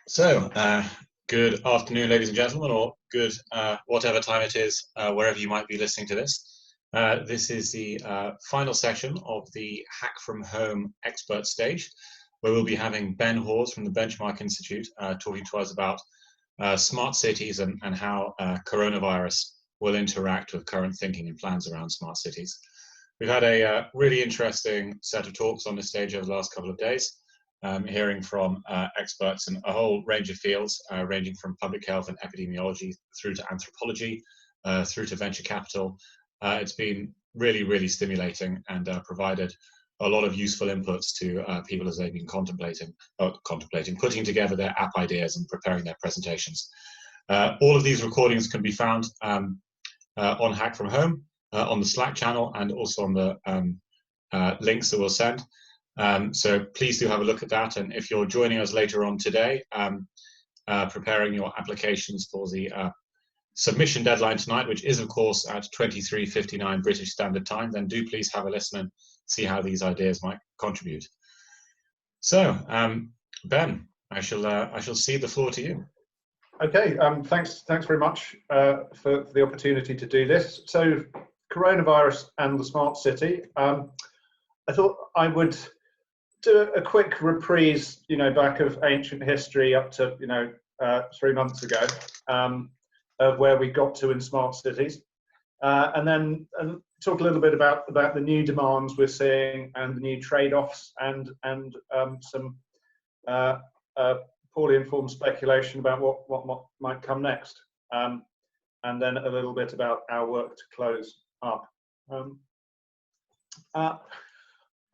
So, good afternoon, ladies and gentlemen, or good whatever time it is, wherever you might be listening to this. This is the final session of the Hack From Home expert stage, where we'll be having Ben Hawes from the Benchmark Institute talking to us about smart cities and how coronavirus will interact with current thinking and plans around smart cities. We've had a really interesting set of talks on this stage over the last couple of days. Hearing from experts in a whole range of fields, ranging from public health and epidemiology through to anthropology, through to venture capital. It's been really, really stimulating and provided a lot of useful inputs to people as they've been contemplating, putting together their app ideas and preparing their presentations. All of these recordings can be found on Hack From Home, on the Slack channel, and also on the links that we'll send. So please do have a look at that, and if you're joining us later on today, preparing your applications for the submission deadline tonight, which is of course at 23:59 British Standard Time, then do please have a listen and see how these ideas might contribute. So, Ben, I shall cede the floor to you. Okay, thanks very much for the opportunity to do this. So, coronavirus and the smart city. I thought I would do a quick reprise, back of ancient history up to, 3 months ago, of where we got to in smart cities, and then talk a little bit about the new demands we're seeing and the new trade-offs and some poorly informed speculation about what might come next, and then a little bit about our work to close up.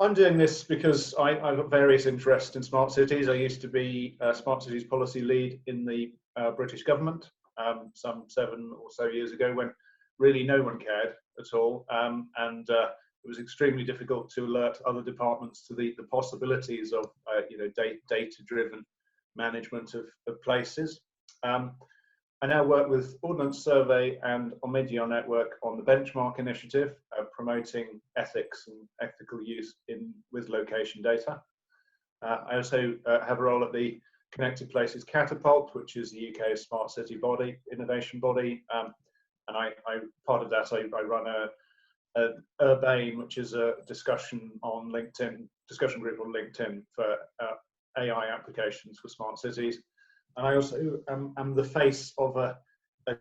I'm doing this because I've got various interests in smart cities. I used to be a smart cities policy lead in the British government some 7 or so years ago, when really no one cared at all, and it was extremely difficult to alert other departments to the possibilities of data-driven management of places. I now work with Ordnance Survey and Omidyar Network on the Benchmark initiative, promoting ethics and ethical use with location data. I also have a role at the Connected Places Catapult, which is the UK's smart city innovation body, and part of that I run a Urbane, which is a discussion group on LinkedIn for AI applications for smart cities. And I also am the face of a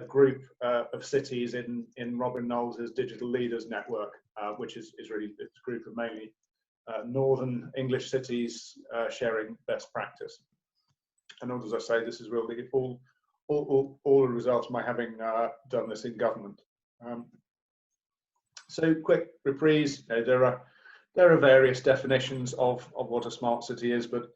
group of cities in Robin Knowles' Digital Leaders Network, which is really a group of mainly northern English cities sharing best practice. And as I say, this is really all a result of my having done this in government. So, quick reprise. There are various definitions of what a smart city is, but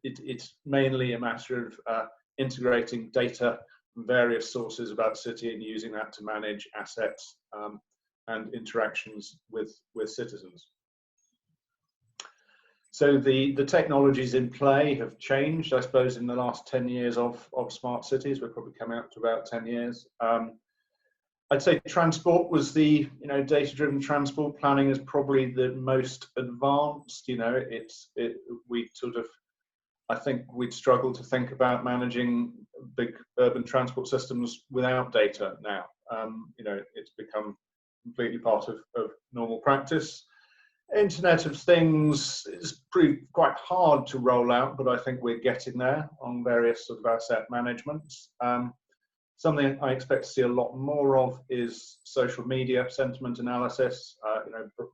it's mainly a matter of integrating data from various sources about the city and using that to manage assets and interactions with citizens. So the technologies in play have changed, I suppose, in the last 10 years of smart cities. We're probably coming up to about 10 years. I'd say transport was the, data-driven transport planning is probably the most advanced. I think we'd struggle to think about managing big urban transport systems without data now. It's become completely part of normal practice. Internet of Things is proved quite hard to roll out, but I think we're getting there on various sort of asset managements. Something I expect to see a lot more of is social media sentiment analysis.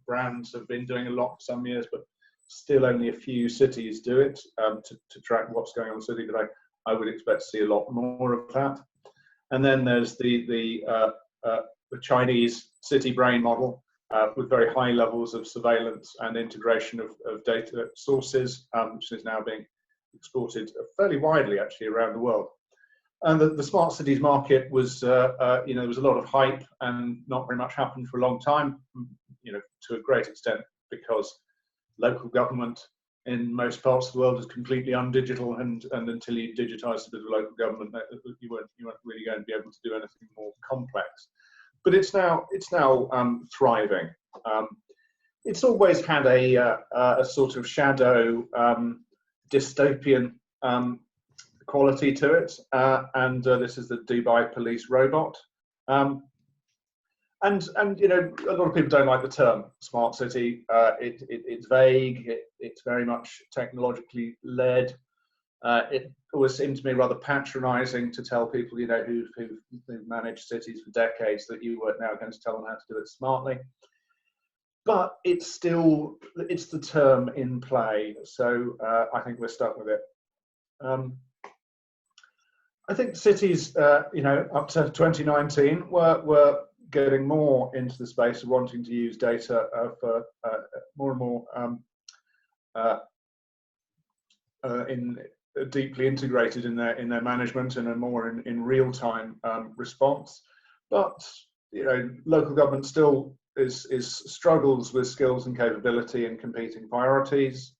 Brands have been doing a lot for some years, but still only a few cities do it to track what's going on in the city. But I would expect to see a lot more of that. And then there's the Chinese city brain model with very high levels of surveillance and integration of data sources, which is now being exported fairly widely actually around the world. And the smart cities market was, there was a lot of hype and not very much happened for a long time, to a great extent because local government in most parts of the world is completely undigital, and until you digitize a bit of local government, you weren't really going to be able to do anything more complex. But it's now thriving. It's always had a sort of shadow dystopian quality to it, and this is the Dubai police robot. And you know, a lot of people don't like the term smart city. It's vague. It's very much technologically led. It always seemed to me rather patronising to tell people, you know, who've managed cities for decades, that you were now going to tell them how to do it smartly. But it's the term in play, so I think we're stuck with it. I think cities, you know, up to 2019 were getting more into the space of wanting to use data for more and more deeply integrated in their management and a more in real-time response. But you know, local government still struggles with skills and capability and competing priorities.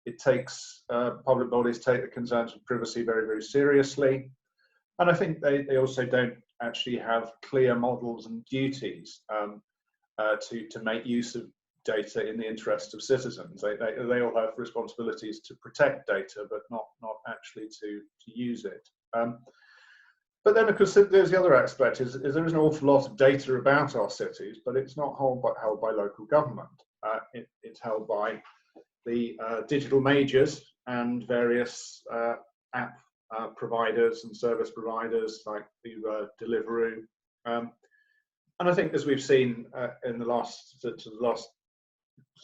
It takes public bodies take the concerns of privacy very, very seriously, and I think they also don't actually have clear models and duties to make use of data in the interest of citizens. They all have responsibilities to protect data, but not actually to use it. But then, of course, there's the other aspect is there is an awful lot of data about our cities, but it's not held by local government. It's held by the digital majors and various app providers and service providers like Uber, Deliveroo. And I think, as we've seen in the last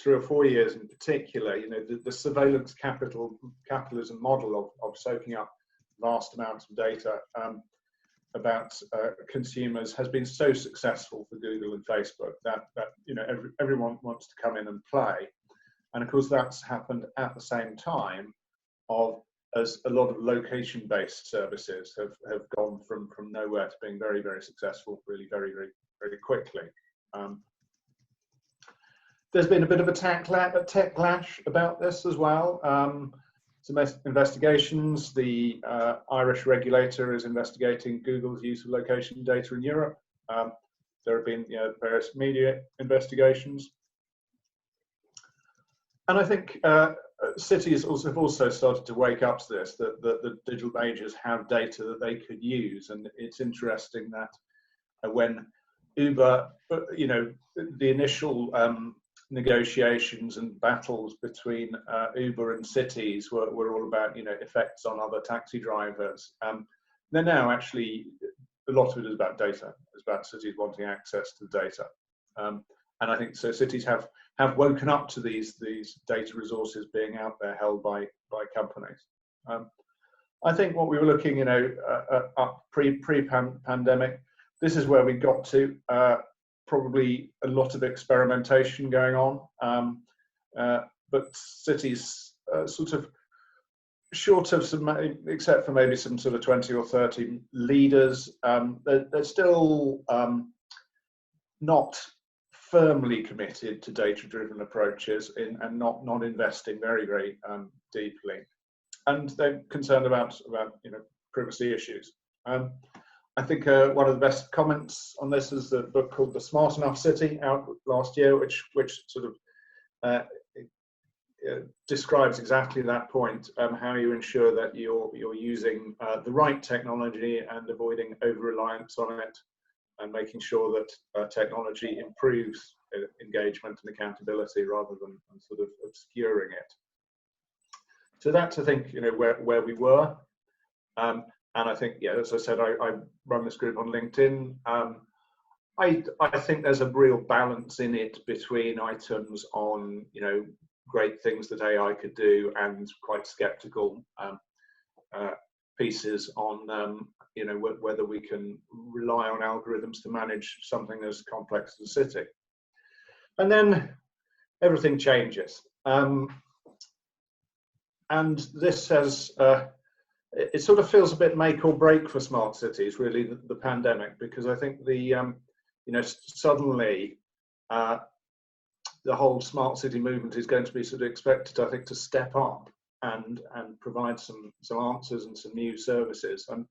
3 or 4 years in particular, you know, the surveillance capitalism model of soaking up vast amounts of data about consumers has been so successful for Google and Facebook that you know, everyone wants to come in and play. And of course, that's happened at the same time as a lot of location-based services have gone from nowhere to being very, very successful, really very, very, very quickly. There's been a bit of a techlash about this as well. Some investigations. The Irish regulator is investigating Google's use of location data in Europe. There have been, you know, various media investigations. And I think cities have also started to wake up to this, that the digital majors have data that they could use. And it's interesting that when Uber, you know, the initial negotiations and battles between Uber and cities were all about, you know, effects on other taxi drivers. They're now actually, a lot of it is about data. It's about cities wanting access to the data. And I think so cities have woken up to these data resources being out there held by companies. I think what we were looking, you know, up pre-pandemic, this is where we got to. Probably a lot of experimentation going on, but cities sort of short of some, except for maybe some sort of 20 or 30 leaders, they're still not firmly committed to data-driven approaches and not investing very, very deeply, and they're concerned about you know, privacy issues. I think one of the best comments on this is the book called The Smart Enough City, out last year, which sort of describes exactly that point, how you ensure that you're using the right technology and avoiding over-reliance on it, and making sure that technology improves engagement and accountability rather than sort of obscuring it. So that's, I think, you know, where we were. And I think, yeah, as I said, I run this group on LinkedIn. I think there's a real balance in it between items on, you know, great things that AI could do and quite skeptical pieces on, you know, whether we can rely on algorithms to manage something as complex as a city. And then everything changes. And this has, it sort of feels a bit make or break for smart cities, really, the pandemic, because I think the, you know, suddenly the whole smart city movement is going to be sort of expected, I think, to step up and provide some answers and some new services. And,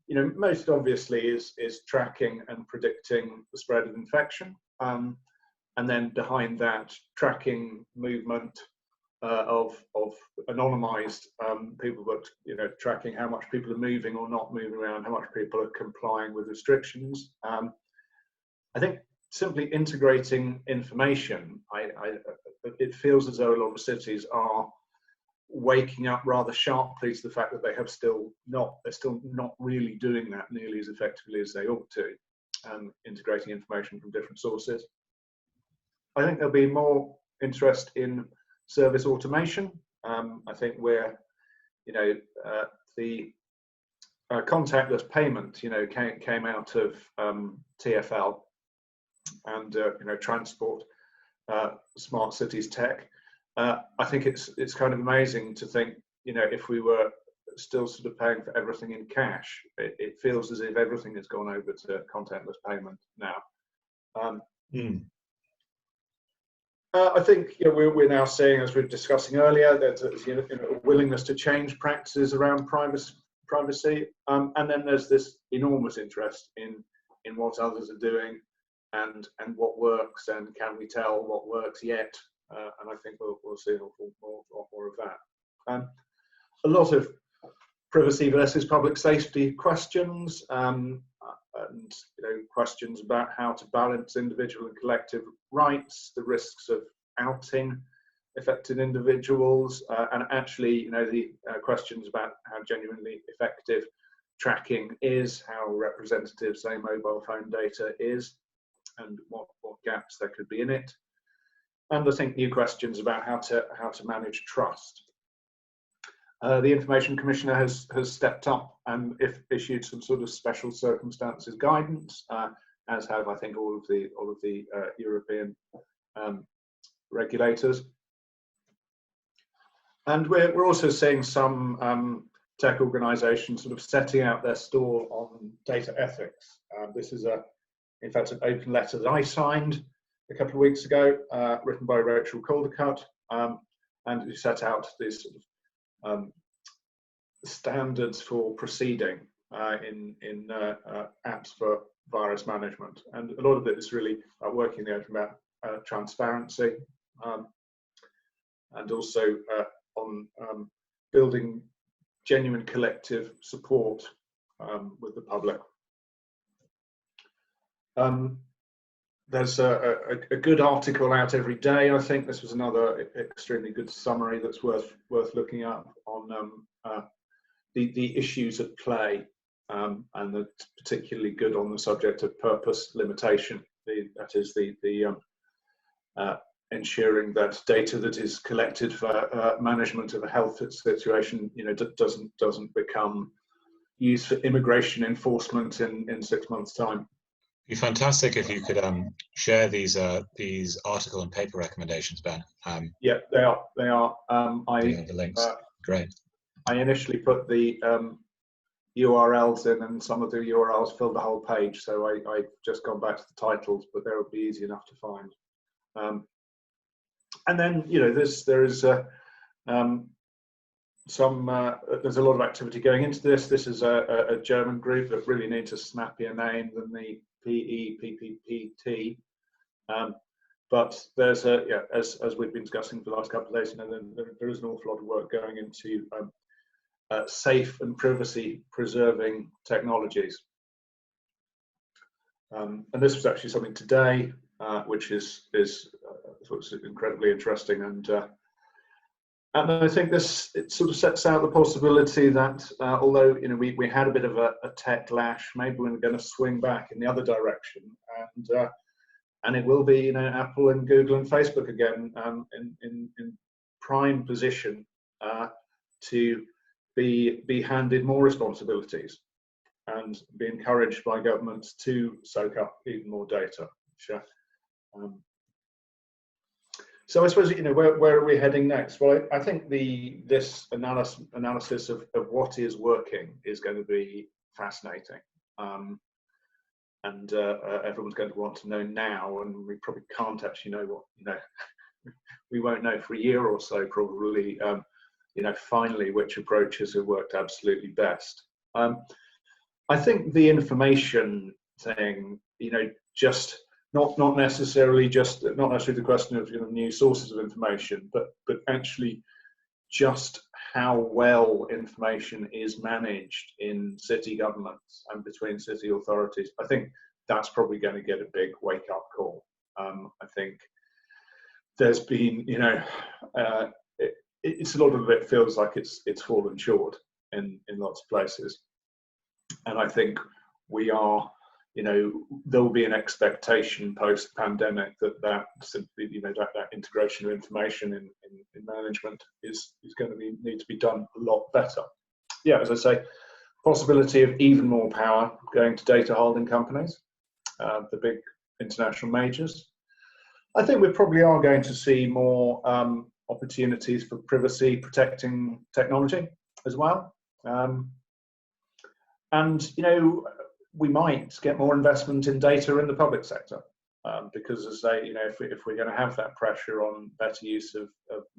you know, most obviously is tracking and predicting the spread of infection. And then behind that, tracking movement, of anonymized people, but tracking how much people are moving or not moving around, how much people are complying with restrictions. I think simply integrating information, it feels as though a lot of cities are waking up rather sharply to the fact that they're still not really doing that nearly as effectively as they ought to, integrating information from different sources. I think there'll be more interest in service automation. I think where the contactless payment came out of TfL and transport smart cities tech. I think it's kind of amazing to think, if we were still sort of paying for everything in cash, it feels as if everything has gone over to contactless payment now. I think we're now seeing, as we were discussing earlier, that there's a willingness to change practices around privacy, and then there's this enormous interest in what others are doing and what works, and can we tell what works yet? And I think we'll see a lot more of that. A lot of privacy versus public safety questions, and questions about how to balance individual and collective rights, the risks of outing affected individuals, and actually the questions about how genuinely effective tracking is, how representative, say, mobile phone data is, and what gaps there could be in it. And I think new questions about how to manage trust. The Information Commissioner has stepped up and issued some sort of special circumstances guidance, as have, I think, all of the European regulators. And we're also seeing some tech organisations sort of setting out their stall on data ethics. This is in fact, an open letter that I signed a couple of weeks ago, written by Rachel Caldercutt, and it set out these sort of standards for proceeding in apps for virus management. And a lot of it is really working there about transparency, and also on building genuine collective support with the public. There's a good article out every day. I think this was another extremely good summary that's worth looking up on the issues at play, and that's particularly good on the subject of purpose limitation. That is the ensuring that data that is collected for management of a health situation, doesn't become used for immigration enforcement in 6 months' time. It'd be fantastic if you could share these article and paper recommendations, Ben. Yeah, they are. The links. Great. I initially put the URLs in, and some of the URLs filled the whole page, so I've just gone back to the titles, but they would be easy enough to find. And then there's a lot of activity going into this. This is a German group that really needs a snappier name than the PEPPT. But there's as we've been discussing for the last couple of days, there is an awful lot of work going into safe and privacy preserving technologies. And this was actually something today, which is incredibly interesting, and I think it sort of sets out the possibility that although we had a bit of a tech lash, maybe we're going to swing back in the other direction, and it will be Apple and Google and Facebook again in prime position to be handed more responsibilities and be encouraged by governments to soak up even more data. So I suppose where are we heading next? Well, I think this analysis of what is working is going to be fascinating, and everyone's going to want to know now, and we probably can't actually know what we won't know for a year or so probably. Finally, which approaches have worked absolutely best. I think the information thing, just not necessarily the question of new sources of information, but actually just how well information is managed in city governments and between city authorities. I think that's probably going to get a big wake-up call. I think there's been, it's a lot of it feels like it's fallen short in lots of places, and I think we are. There will be an expectation post-pandemic that simply, that integration of information in management is going to need to be done a lot better. Yeah, as I say, possibility of even more power going to data holding companies, the big international majors. I think we probably are going to see more opportunities for privacy protecting technology as well. And, we might get more investment in data in the public sector, because, as I say, if we're going to have that pressure on better use of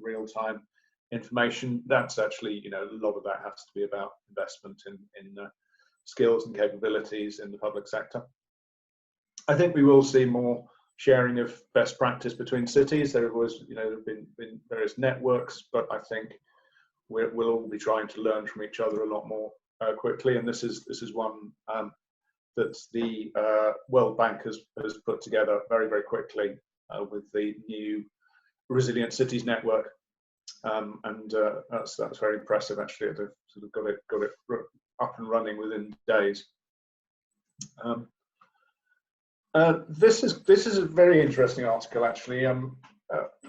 real-time information, that's actually, a lot of that has to be about investment in skills and capabilities in the public sector. I think we will see more sharing of best practice between cities. There was, there have been various networks, but I think we'll all be trying to learn from each other a lot more quickly, and this is one that the World Bank has put together very, very quickly with the new Resilient Cities Network, and that's very impressive. Actually, they've sort of got it up and running within days. This is a very interesting article, actually,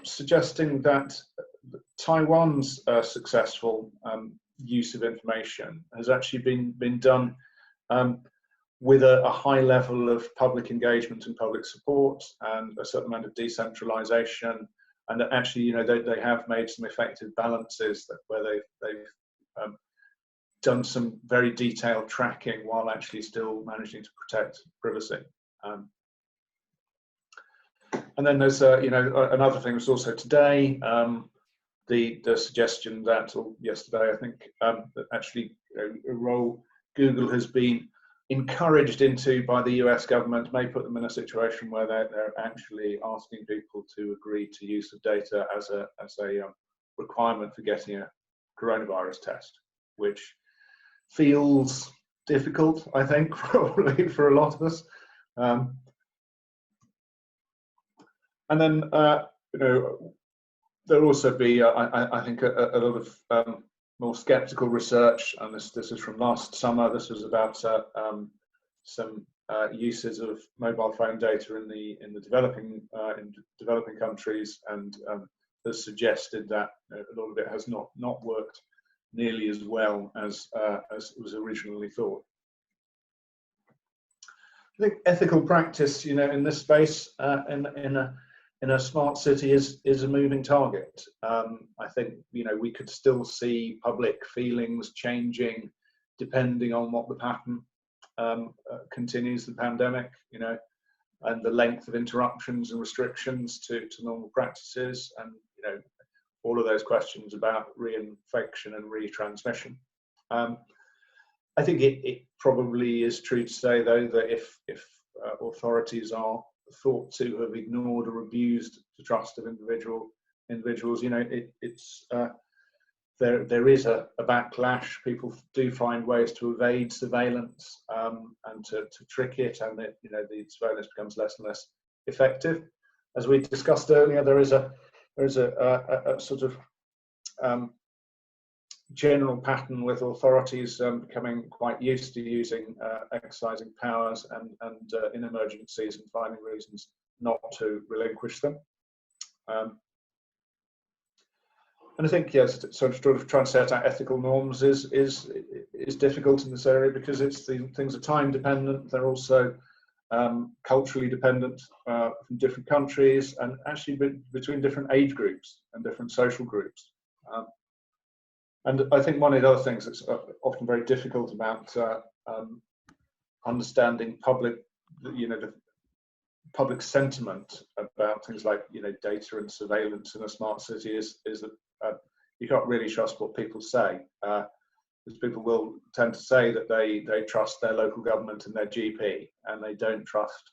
suggesting that Taiwan's successful use of information has actually been done with a high level of public engagement and public support and a certain amount of decentralization, and that actually, they have made some effective balances where they've done some very detailed tracking while actually still managing to protect privacy. And then there's another thing was also today, the suggestion that, or yesterday I think, that actually a role Google has been encouraged into by the US government may put them in a situation where they're actually asking people to agree to use of data as a requirement for getting a coronavirus test, which feels difficult, I think, probably for a lot of us. And then, there'll also be, I think, a lot of more skeptical research, and this is from last summer. This was about some uses of mobile phone data in the developing countries, and has suggested that a lot of it has not worked nearly as well as was originally thought. I think ethical practice, in this space, in a smart city is a moving target. I think, we could still see public feelings changing depending on what the pattern continues the pandemic, and the length of interruptions and restrictions to normal practices, and, all of those questions about reinfection and retransmission. I think it probably is true to say, though, that if authorities are thought to have ignored or abused the trust of individuals, there is a backlash. People do find ways to evade surveillance and to trick it, and the surveillance becomes less and less effective. As we discussed earlier, there is a sort of general pattern with authorities becoming quite used to using exercising powers and in emergencies and finding reasons not to relinquish them. And I think, yes, sort of trying to set out ethical norms is difficult in this area, because things are time dependent. They're also culturally dependent from different countries, and actually between different age groups and different social groups. And I think one of the other things that's often very difficult about understanding the public sentiment about things like data and surveillance in a smart city is that you can't really trust what people say, because people will tend to say that they trust their local government and their GP, and they don't trust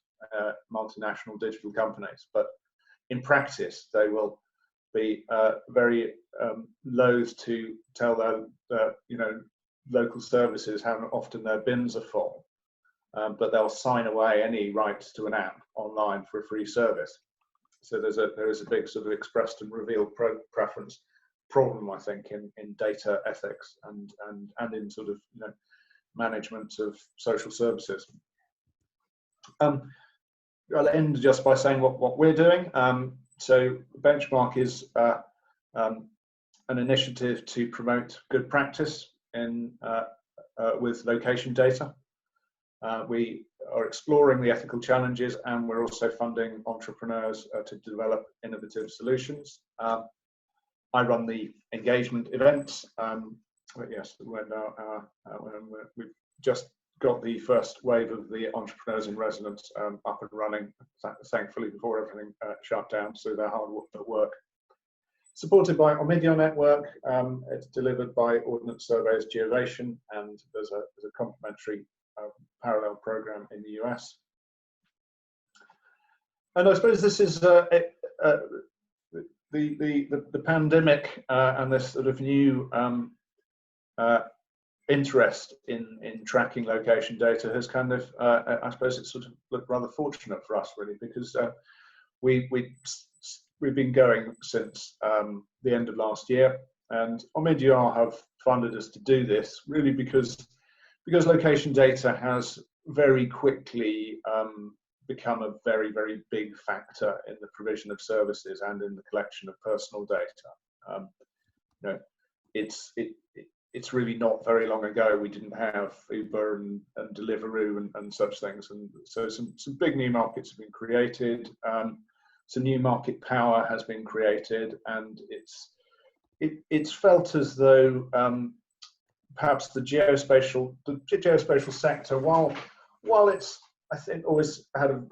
multinational digital companies, but in practice they will be very loath to tell their local services how often their bins are full, but they'll sign away any rights to an app online for a free service. So there is a big sort of expressed and revealed preference problem, I think, in data ethics and in sort of management of social services. I'll end just by saying what we're doing. So Benchmark is an initiative to promote good practice with location data. We are exploring the ethical challenges, and we're also funding entrepreneurs to develop innovative solutions. I run the engagement events. Yes, when we've just got the first wave of the entrepreneurs in residence up and running, thankfully, before everything shut down, so they're hard at work. Supported by Omidyar Network, it's delivered by Ordnance Surveyors Geovation, and there's a complementary parallel program in the US. And I suppose this is the pandemic and this sort of new interest in tracking location data has kind of, I suppose it's sort of looked rather fortunate for us, really, because we've been going since the end of last year, and Omidyar have funded us to do this really because location data has very quickly become a very, very big factor in the provision of services and in the collection of personal data. It's really not very long ago we didn't have Uber and Deliveroo and such things, and so some big new markets have been created. Some new market power has been created, and it's felt as though perhaps the geospatial sector, while it's, I think, always had a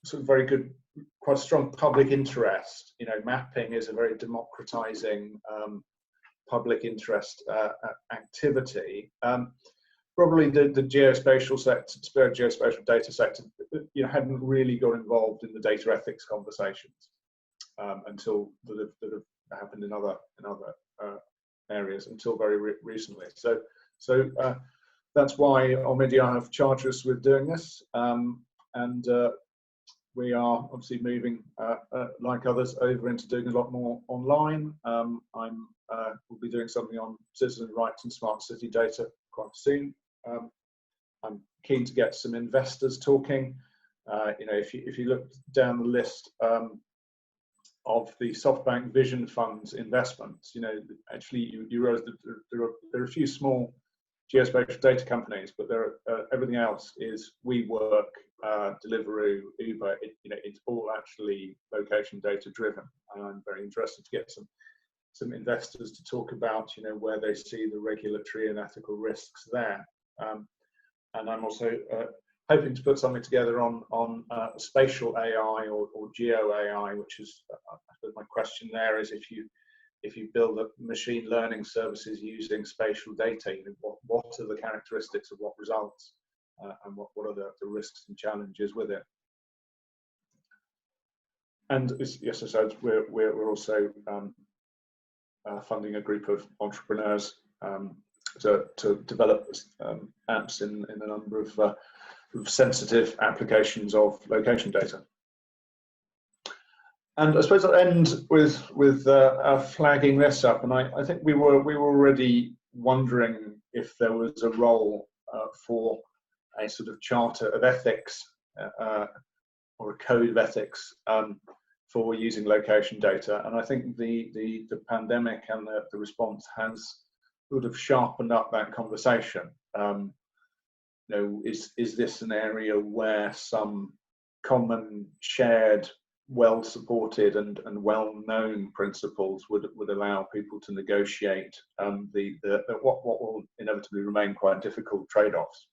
sort of very good, quite strong public interest. Mapping is a very democratizing public interest activity. Probably the geospatial sector, geospatial data sector, hadn't really got involved in the data ethics conversations until that have happened in other areas until very recently. So that's why Omidyar have charged us with doing this, and we are obviously moving, like others, over into doing a lot more online. We'll be doing something on citizen rights and smart city data quite soon. I'm keen to get some investors talking. If you look down the list of the SoftBank Vision Fund's investments, actually you realize that there are a few small geospatial data companies, but everything else is WeWork, Deliveroo, Uber. It's all actually location data driven, and I'm very interested to get some investors to talk about where they see the regulatory and ethical risks there. And I'm also hoping to put something together on spatial AI or geo AI, which is, I suppose my question there is, if you build up machine learning services using spatial data, what are the characteristics of what results, and what are the risks and challenges with it? And yes, as I said, we're also funding a group of entrepreneurs to develop apps in a number of sensitive applications of location data. And I suppose I'll end with flagging this up. And I think we were already wondering if there was a role for a sort of charter of ethics or a code of ethics for using location data. And I think the pandemic and the response has sort of sharpened up that conversation. Is this an area where some common, shared, well-supported and well-known principles would allow people to negotiate what will inevitably remain quite difficult trade-offs?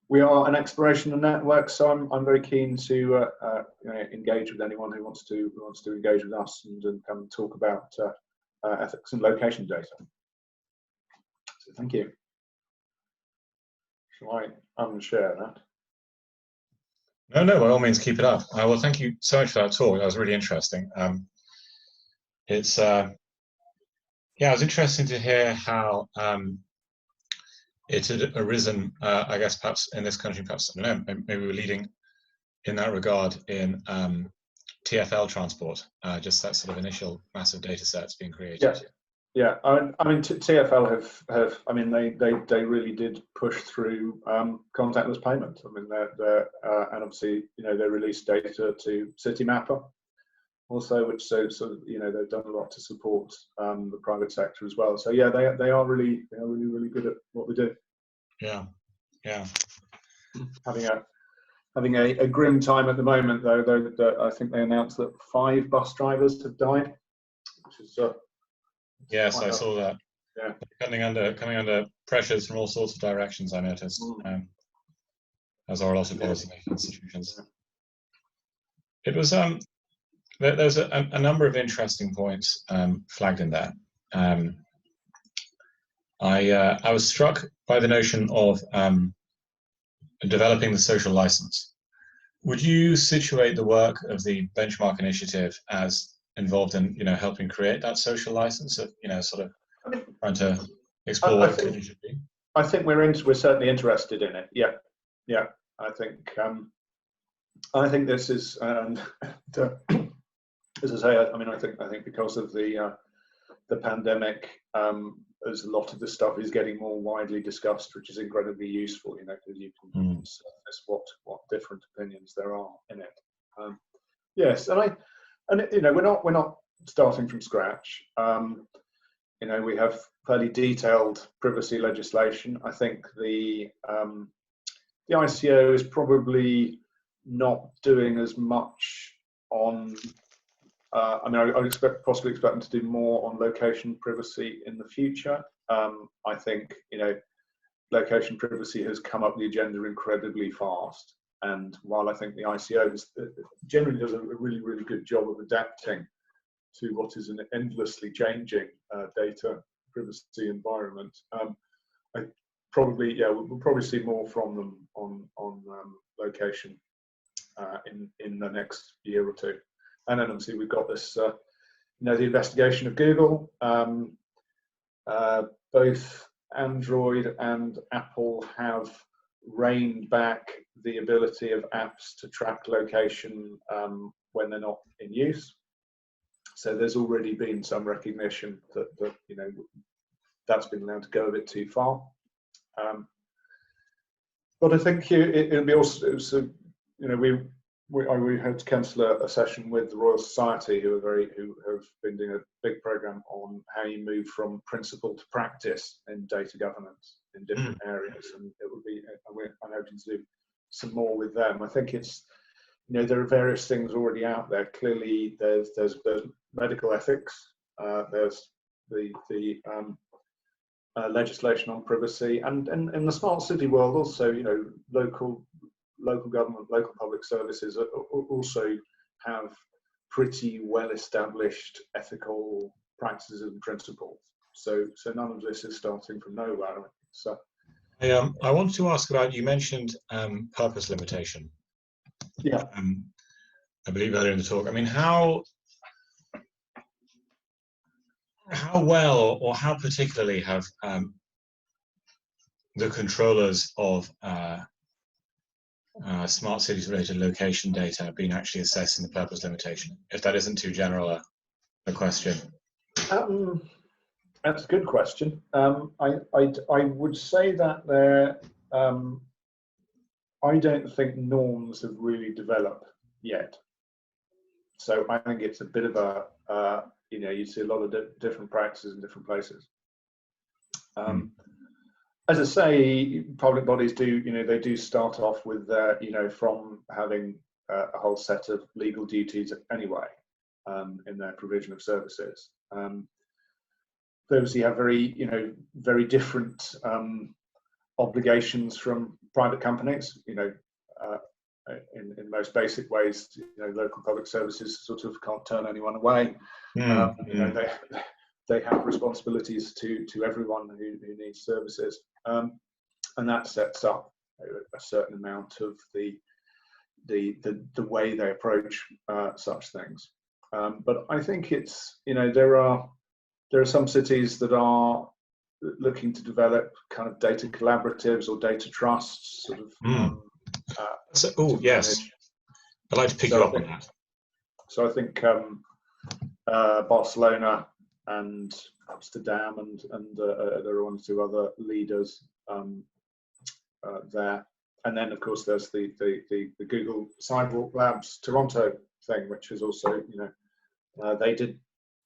We are an exploration network, so I'm very keen to engage with anyone who wants to engage with us and come and talk about ethics and location data. So thank you. Shall I unshare that? No, no, by all means, keep it up. Well, thank you so much for that talk. That was really interesting. It's yeah, it was interesting to hear how it had arisen. I guess perhaps in this country, perhaps I don't know, maybe we're leading in that regard in TFL transport. Just that sort of initial massive data sets being created. Yes. Yeah, I mean, TFL have. I mean, they really did push through contactless payment. I mean, and obviously, you know, they released data to Citymapper also, which so you know, they've done a lot to support the private sector as well. So yeah, they are really good at what they do. Yeah, yeah. Having a grim time at the moment, though. I think they announced that 5 bus drivers have died, which is yes, I saw that. Yeah, coming under pressures from all sorts of directions. I noticed, as are a lot of policymaking institutions. It was there's a number of interesting points flagged in there. I was struck by the notion of developing the social license. Would you situate the work of the Benchmark Initiative as involved in, you know, helping create that social license, of, you know, sort of trying to explore what it should be? I think we're certainly interested in it. Yeah, yeah. I think this is, and as I say, I mean, I think because of the pandemic, as a lot of this stuff is getting more widely discussed, which is incredibly useful, you know, because you can surface what different opinions there are in it. Yes, and you know, we're not starting from scratch. You know, we have fairly detailed privacy legislation. I think the ICO is probably not doing as much on. I mean, I would possibly expect them to do more on location privacy in the future. I think, you know, location privacy has come up the agenda incredibly fast. And while I think the ICO generally does a really good job of adapting to what is an endlessly changing data privacy environment, we'll probably see more from them on location in the next year or two. And then obviously we've got this, you know, the investigation of Google. Both Android and Apple have reined back the ability of apps to track location when they're not in use. So there's already been some recognition that you know, that's been allowed to go a bit too far. But I think it'll be also, you know, we had to cancel a session with the Royal Society, who have been doing a big program on how you move from principle to practice in data governance in different areas, and it would be. I'm hoping to do some more with them. I think it's, you know, there are various things already out there. Clearly, there's medical ethics. There's the legislation on privacy, and in the smart city world also, you know, local government, local public services also have pretty well established ethical practices and principles. So none of this is starting from nowhere. So I wanted to ask about, you mentioned purpose limitation. Yeah. I believe earlier in the talk. I mean, how well or how particularly have the controllers of smart cities related location data been actually assessing the purpose limitation, if that isn't too general a question? That's a good question. I would say that there, I don't think norms have really developed yet. So I think it's a bit of a, you know, you see a lot of different practices in different places. As I say, public bodies do, you know, they do start off with, you know, from having a whole set of legal duties anyway in their provision of services. They obviously have very different obligations from private companies. You know, in most basic ways, you know, local public services sort of can't turn anyone away. You know, they have responsibilities to everyone who needs services, and that sets up a certain amount of the the way they approach such things. But I think it's, there are some cities that are looking to develop kind of data collaboratives or data trusts, sort of. Oh yes, I'd like to pick you up on that. So I think Barcelona and Amsterdam and there are one or two other leaders there, and then of course there's the Google Sidewalk Labs Toronto thing, which is also, they did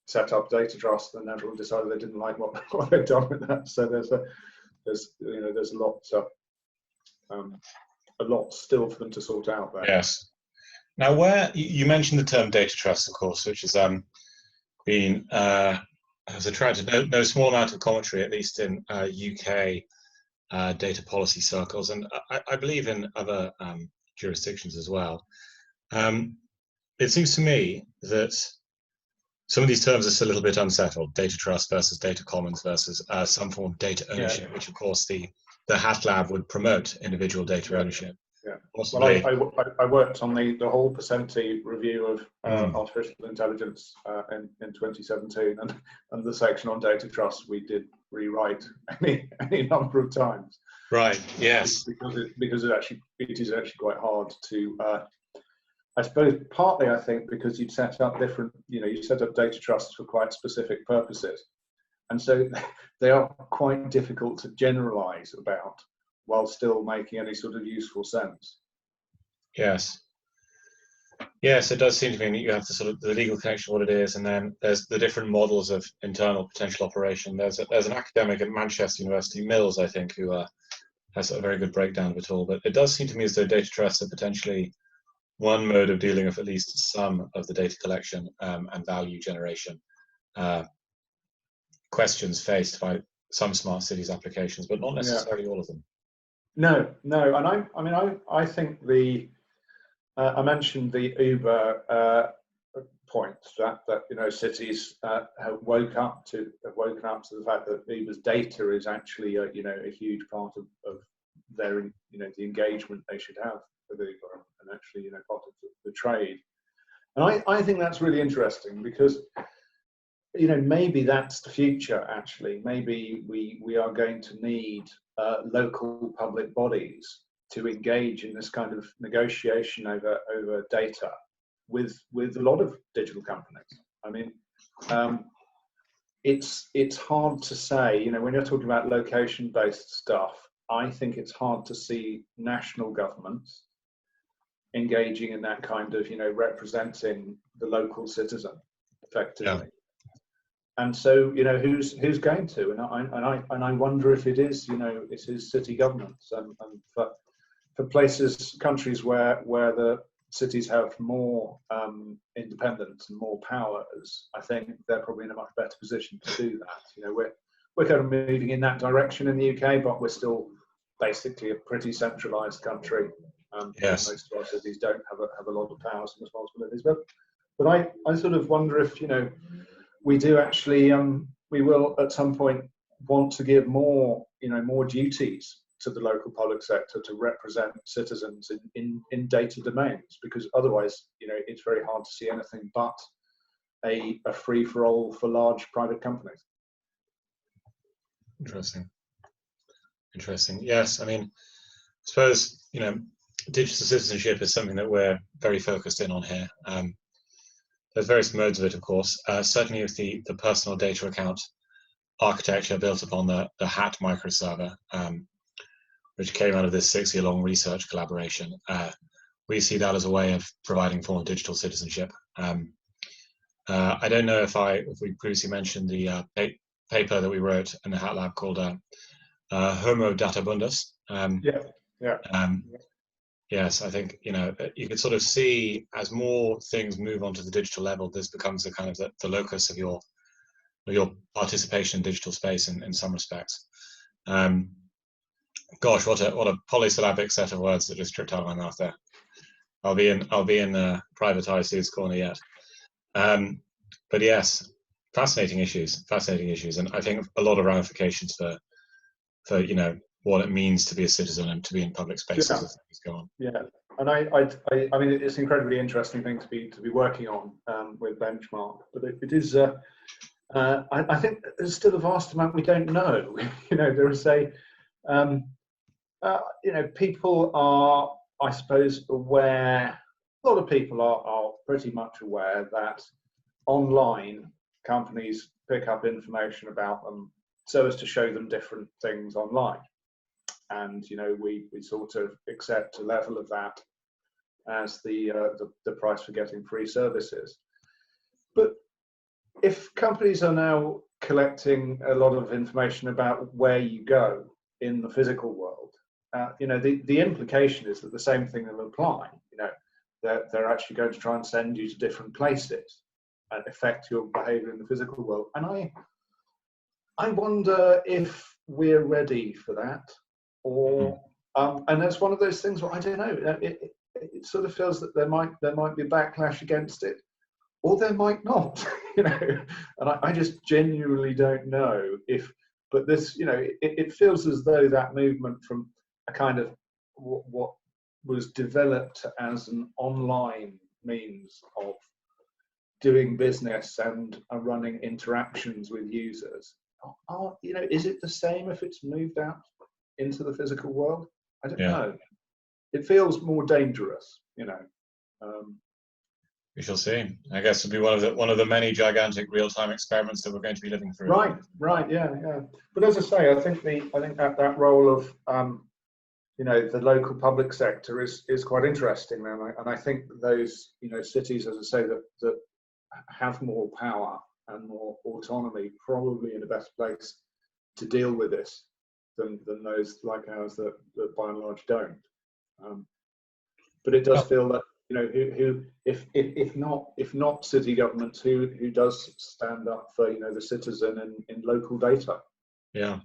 set up data trust, and everyone decided they didn't like what they'd done with that. So there's a lot still for them to sort out there. Yes. Now, where you mentioned the term data trust, of course, which has has attracted no small amount of commentary, at least in UK data policy circles, and I believe in other jurisdictions as well. It seems to me that some of these terms are still a little bit unsettled: data trust versus data commons versus some form of data ownership, which of course the Hack Lab would promote individual data ownership. Yeah. Possibly. Well, I worked on the whole Percenti review of artificial intelligence in 2017, and the section on data trust we did rewrite any number of times. Right. Yes. Because it is actually quite hard to. I suppose partly I think because you'd set up different, you set up data trusts for quite specific purposes, and so they are quite difficult to generalize about, while still making any sort of useful sense. Yes. Yes, it does seem to me that you have the legal connection, what it is, and then there's the different models of internal potential operation. There's an academic at Manchester University, Mills, I think, who has a very good breakdown of it all. But it does seem to me as though data trusts are potentially one mode of dealing with at least some of the data collection and value generation questions faced by some smart cities applications, but not necessarily all of them. No, and I think I mentioned the Uber point that cities have woken up to the fact that Uber's data is actually a huge part of their the engagement they should have with Uber, and actually part of the trade. And I think that's really interesting because maybe that's the future. Actually, maybe we are going to need local public bodies to engage in this kind of negotiation over data with a lot of digital companies. I mean, it's hard to say. When you're talking about location-based stuff, I think it's hard to see national governments engaging in that kind of representing the local citizen effectively. Yeah. And so, who's going to? And I wonder if it is, it is city governments, and for countries where the cities have more independence and more powers, I think they're probably in a much better position to do that. We're kind of moving in that direction in the UK, but we're still basically a pretty centralised country. Yes. Most of our cities don't have a lot of powers and responsibilities, but I sort of wonder if we do actually we will at some point want to give more duties to the local public sector to represent citizens in data domains, because otherwise it's very hard to see anything but a free-for-all for large private companies. Interesting. Yes, I mean, I suppose digital citizenship is something that we're very focused in on here. There's various modes of it, of course. Certainly with the personal data account architecture built upon the HAT microserver, which came out of this 6-year-long research collaboration. We see that as a way of providing a form of digital citizenship. I don't know if we previously mentioned the paper that we wrote in the HAT Lab called Homo Databundus. Yes, I think you could sort of see as more things move onto the digital level, this becomes a kind of the locus of your participation in digital space in some respects. Gosh, what a polysyllabic set of words that just tripped out of my mouth there. I'll be in private IC's corner yet. But yes, fascinating issues, and I think a lot of ramifications for what it means to be a citizen and to be in public spaces as things go on. Yeah, and I mean, it's an incredibly interesting thing to be working on with Benchmark, but it is. I think there's still a vast amount we don't know. There is people are, I suppose, aware. A lot of people are pretty much aware that online companies pick up information about them so as to show them different things online. And we sort of accept a level of that as the price for getting free services. But if companies are now collecting a lot of information about where you go in the physical world, the implication is that the same thing will apply. They're actually going to try and send you to different places and affect your behaviour in the physical world. And I wonder if we're ready for that. Or and that's one of those things where I don't know. It sort of feels that there might be a backlash against it, or there might not. And I just genuinely don't know if. But this, it feels as though that movement from a kind of what was developed as an online means of doing business and running interactions with users. Is it the same if it's moved out into the physical world? I don't know. It feels more dangerous, We shall see. I guess it'll be one of the many gigantic real-time experiments that we're going to be living through. Right, yeah. But as I say, I think that role of the local public sector is quite interesting, and I think those cities, as I say, that have more power and more autonomy, probably in a better place to deal with this than those like ours that by and large don't. But it does feel that who if not city governments, who does stand up for the citizen in local data? Yeah.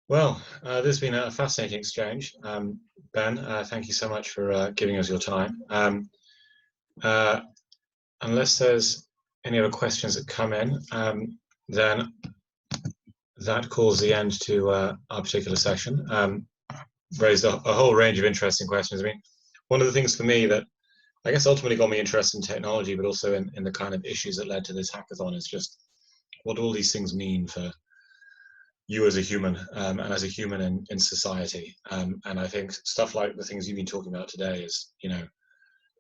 Well, this has been a fascinating exchange, Ben. Thank you so much for giving us your time. Unless there's any other questions that come in, then that calls the end to our particular session. Raised a whole range of interesting questions. I mean, one of the things for me that I guess ultimately got me interested in technology, but also in the kind of issues that led to this hackathon, is just what all these things mean for you as a human and as a human in society. And I think stuff like the things you've been talking about today is,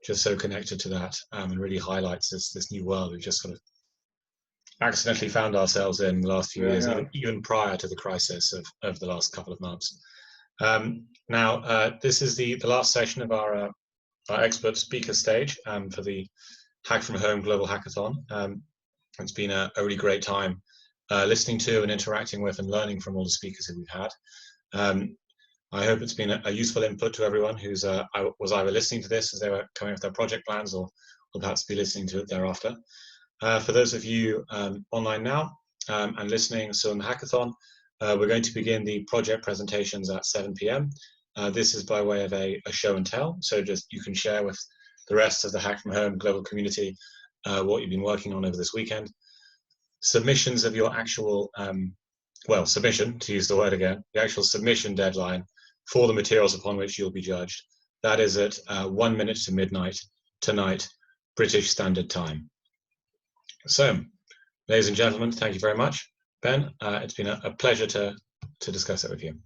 just so connected to that, and really highlights this new world we've just sort of accidentally found ourselves in the last few years, even prior to the crisis of the last couple of months. Now, this is the last session of our expert speaker stage for the Hack From Home Global Hackathon. It's been a really great time listening to and interacting with and learning from all the speakers that we've had. I hope it's been a useful input to everyone who's was either listening to this as they were coming up with their project plans, or will perhaps be listening to it thereafter. For those of you online now and listening still in the hackathon, we're going to begin the project presentations at 7 p.m. This is by way of a show and tell, so just you can share with the rest of the Hack From Home global community what you've been working on over this weekend. Submissions of your actual, submission, to use the word again, the actual submission deadline for the materials upon which you'll be judged. That is at 1 minute to midnight tonight, British Standard Time. So, ladies and gentlemen, thank you very much. Ben, it's been a pleasure to discuss it with you.